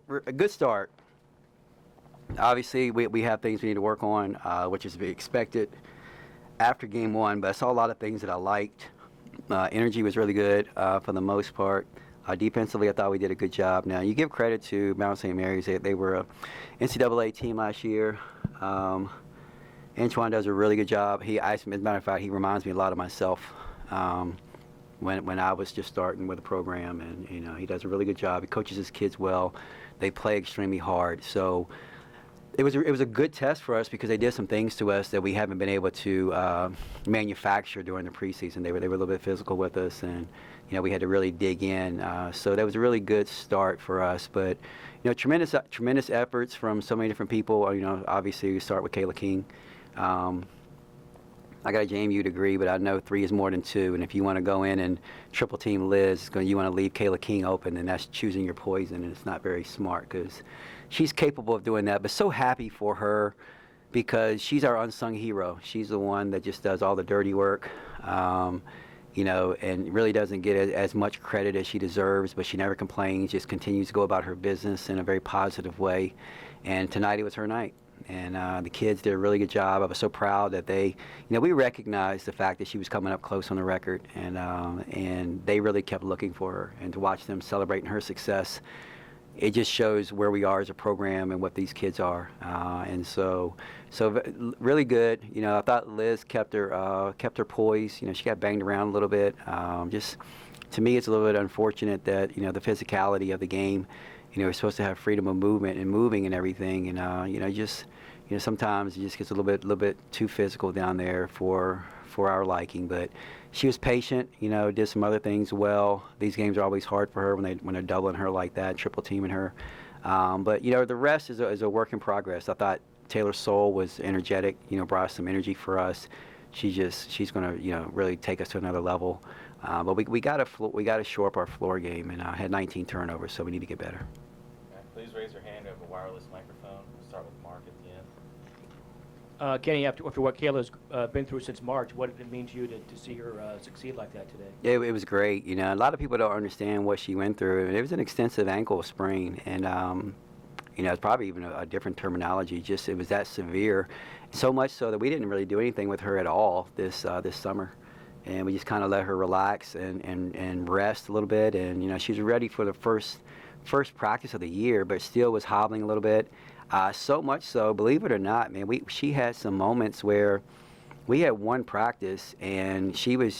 a good start. Obviously, we have things we need to work on, which is to be expected after game one, but I saw a lot of things that I liked. Energy was really good for the most part. Defensively, I thought we did a good job. Now, you give credit to Mount St. Mary's. They were a NCAA team last year. Antoine does a really good job. As a matter of fact, he reminds me a lot of myself when I was just starting with the program, and he does a really good job. He coaches his kids well. They play extremely hard. So it was a good test for us because they did some things to us that we haven't been able to manufacture during the preseason. They were a little bit physical with us, and we had to really dig in. So that was a really good start for us. But tremendous efforts from so many different people. Obviously we start with Kayla King. I got a JMU degree, but I know 3 is more than 2. And if you want to go in and triple team Liz, you want to leave Kayla King open, and that's choosing your poison, and it's not very smart because she's capable of doing that. But so happy for her because she's our unsung hero. She's the one that just does all the dirty work, and really doesn't get as much credit as she deserves, but she never complains, just continues to go about her business in a very positive way. And tonight it was her night. And the kids did a really good job. I was so proud that we recognized the fact that she was coming up close on the record, and they really kept looking for her. And to watch them celebrating her success, it just shows where we are as a program and what these kids are. And so really good. I thought Liz kept her poise. She got banged around a little bit. Just to me, it's a little bit unfortunate that the physicality of the game. We're supposed to have freedom of movement and moving and everything, and sometimes it just gets a little bit too physical down there for our liking. But she was patient, did some other things well. These games are always hard for her when they're doubling her like that, triple teaming her. But the rest is a work in progress. I thought Taylor Soul was energetic, brought some energy for us. She's going to really take us to another level. But we got to shore up our floor game, and had 19 turnovers, so we need to get better. Please raise your hand. We have a wireless microphone. We'll start with Mark at the end. Kenny, after what Kayla's been through since March, what did it mean to you to see her succeed like that today? It was great. A lot of people don't understand what she went through. It was an extensive ankle sprain, and it's probably even a different terminology. Just it was that severe, so much so that we didn't really do anything with her at all this summer. And we just kind of let her relax and rest a little bit. And, she was ready for the first practice of the year, but still was hobbling a little bit. So much so, believe it or not, man, she had some moments where we had one practice, and she was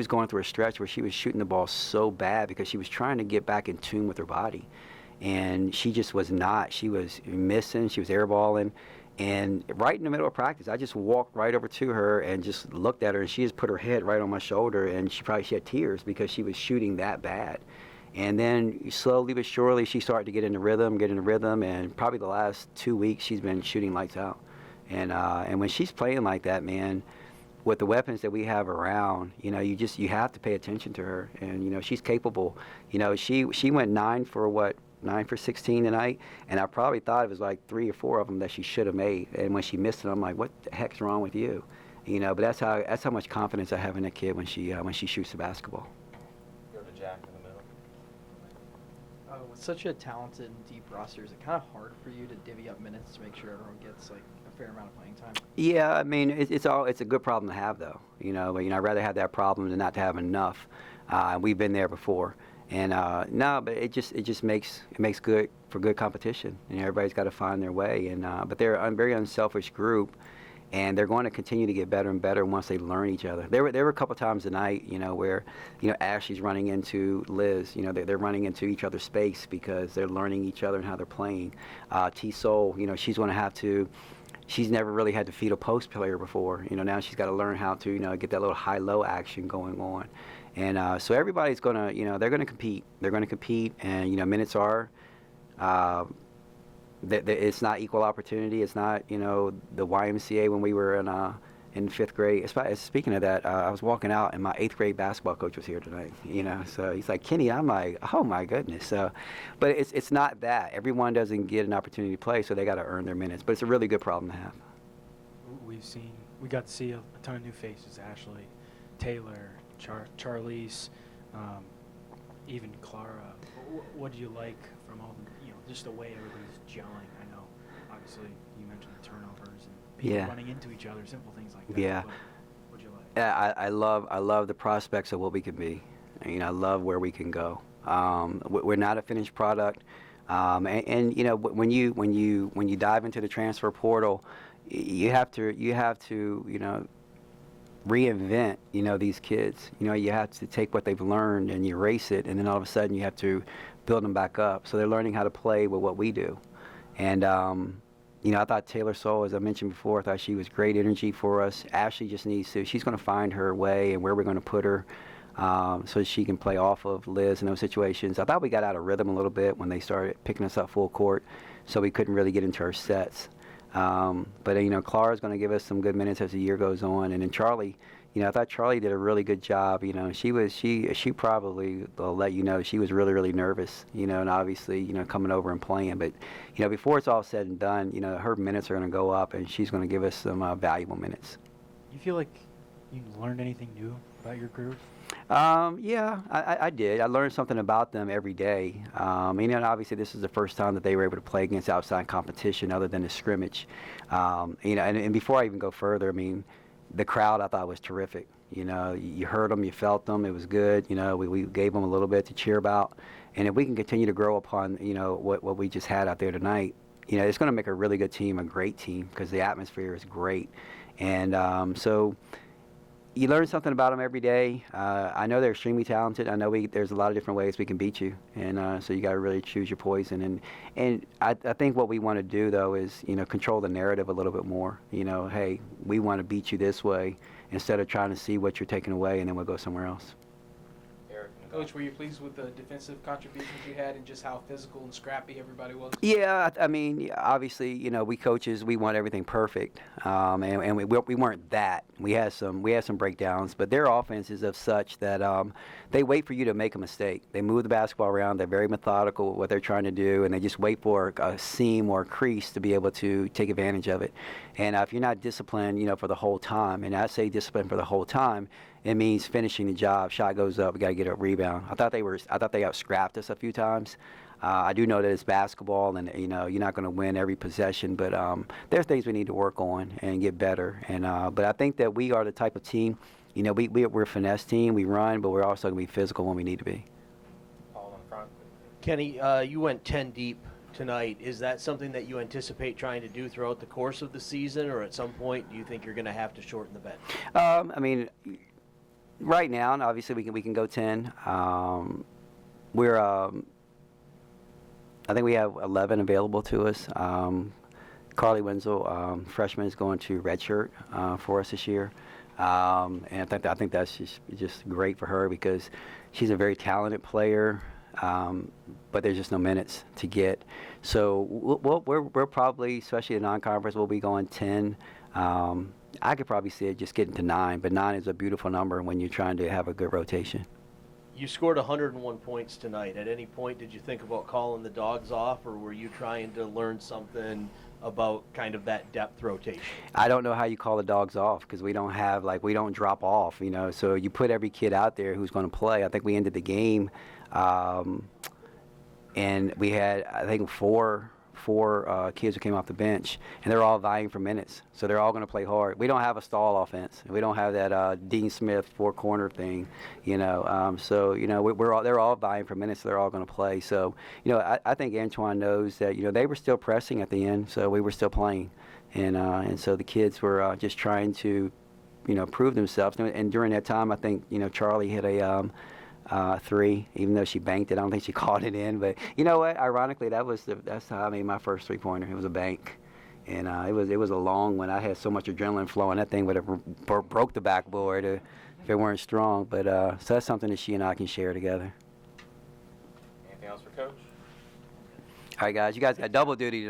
going through a stretch where she was shooting the ball so bad because she was trying to get back in tune with her body. And she just was not. She was missing. She was airballing. And right in the middle of practice, I just walked right over to her and just looked at her, and she just put her head right on my shoulder, and she had tears because she was shooting that bad. And then slowly but surely, she started to get in the rhythm, and probably the last 2 weeks, she's been shooting lights out. And when she's playing like that, man, with the weapons that we have around, you have to pay attention to her. And, she's capable. She went 9 for 16 tonight, and I probably thought it was like 3 or 4 of them that she should have made. And when she missed it, I'm like, what the heck's wrong with you? But that's how much confidence I have in a kid when she shoots the basketball. Go to Jack in the middle. With such a talented and deep roster, is it kind of hard for you to divvy up minutes to make sure everyone gets like a fair amount of playing time? Yeah, I mean, it's a good problem to have, though. But I'd rather have that problem than not to have enough. We've been there before. And no, but it just makes good for good competition, and everybody's got to find their way. And but they're a very unselfish group, and they're going to continue to get better and better once they learn each other. There were a couple times tonight, where Ashley's running into Liz. They're running into each other's space because they're learning each other and how they're playing. T Soul, she's going to have to. She's never really had to feed a post player before. Now she's got to learn how to get that little high-low action going on. And so everybody's going to, they're going to compete. They're going to compete, and, minutes are, it's not equal opportunity. It's not, the YMCA when we were in 5th grade. Speaking of that, I was walking out, and my 8th grade basketball coach was here tonight, So he's like, Kenny, I'm like, oh, my goodness. So, but it's not that. Everyone doesn't get an opportunity to play, so they got to earn their minutes. But it's a really good problem to have. We got to see a ton of new faces, Ashley, Taylor, Charlize, even Clara. What do you like from all the just the way everybody's gelling. I know, obviously, you mentioned the turnovers and people Yeah. running into each other, simple things like that. Yeah. But what'd you like? Yeah, I love the prospects of what we can be. I love where we can go. We're not a finished product, and you know, when you dive into the transfer portal, you have to you know, reinvent, you know, these kids. You know, you have to take what they've learned and you erase it, and then all of a sudden you have to build them back up. So they're learning how to play with what we do. And you know, I thought Taylor Soul, as I mentioned before, I thought she was great energy for us. Ashley just needs to, she's going to find her way and where we're going to put her, so she can play off of Liz in those situations. I thought we got out of rhythm a little bit when they started picking us up full court, so we couldn't really get into our sets. But you know, Clara's going to give us some good minutes as the year goes on, and then Charlie, you know, I thought Charlie did a really good job. You know, she probably will let you know she was really nervous. You know, and obviously, you know, coming over and playing. But you know, before it's all said and done, you know, her minutes are going to go up, and she's going to give us some valuable minutes. You feel like you learned anything new about your group? Yeah, I did. I learned something about them every day. You know, and obviously this is the first time that they were able to play against outside competition other than the scrimmage. You know, and before I even go further, I mean, the crowd I thought was terrific. You know, you heard them, you felt them, it was good. You know, we gave them a little bit to cheer about. And if we can continue to grow upon, you know, what we just had out there tonight, you know, it's going to make a really good team, a great team, because the atmosphere is great. And so you learn something about them every day. I know they're extremely talented. I know there's a lot of different ways we can beat you, and so you got to really choose your poison. And I think what we want to do though is, you know, control the narrative a little bit more. You know, hey, we want to beat you this way instead of trying to see what you're taking away and then we'll go somewhere else. Eric, Coach, were you pleased with the defensive contributions you had and just how physical and scrappy everybody was? Yeah, I mean, obviously, you know, we coaches, we want everything perfect, and we weren't that. We had some breakdowns, but their offense is of such that they wait for you to make a mistake. They move the basketball around. They're very methodical with what they're trying to do, and they just wait for a seam or a crease to be able to take advantage of it. And if you're not disciplined, you know, for the whole time, and I say disciplined for the whole time, it means finishing the job. Shot goes up, we got to get a rebound. I thought they out scrapped us a few times. I do know that it's basketball, and you know you're not going to win every possession, but there's things we need to work on and get better. And but I think that we are the type of team, you know, we're a finesse team. We run, but we're also going to be physical when we need to be. Paul in front. Kenny, you went 10 deep tonight. Is that something that you anticipate trying to do throughout the course of the season, or at some point do you think you're going to have to shorten the bench? I mean, right now, and obviously we can go 10. I think we have 11 available to us. Carly Wenzel, freshman, is going to redshirt for us this year, and I think that's just great for her because she's a very talented player, but there's just no minutes to get. So we're probably, especially in non-conference, we'll be going 10. I could probably see it just getting to 9, but 9 is a beautiful number when you're trying to have a good rotation. You scored 101 points tonight. At any point, did you think about calling the dogs off, or were you trying to learn something about kind of that depth rotation? I don't know how you call the dogs off because we don't drop off, you know. So you put every kid out there who's going to play. I think we ended the game, and we had, I think, four kids who came off the bench, and they're all vying for minutes. So they're all going to play hard. We don't have a stall offense. We don't have that Dean Smith four-corner thing, you know. So, you know, they're all vying for minutes. So they're all going to play. So, you know, I think Antoine knows that, you know, they were still pressing at the end, so we were still playing. And so the kids were just trying to, you know, prove themselves. And during that time, I think, you know, Charlie hit a 3, even though she banked it. I don't think she caught it in, but you know what? Ironically, that's how I made my first 3-pointer. It was a bank, and it was a long one. I had so much adrenaline flowing. That thing would have broke the backboard if it weren't strong. But so that's something that she and I can share together. Anything else for Coach? All right, guys, you guys got double duty tonight.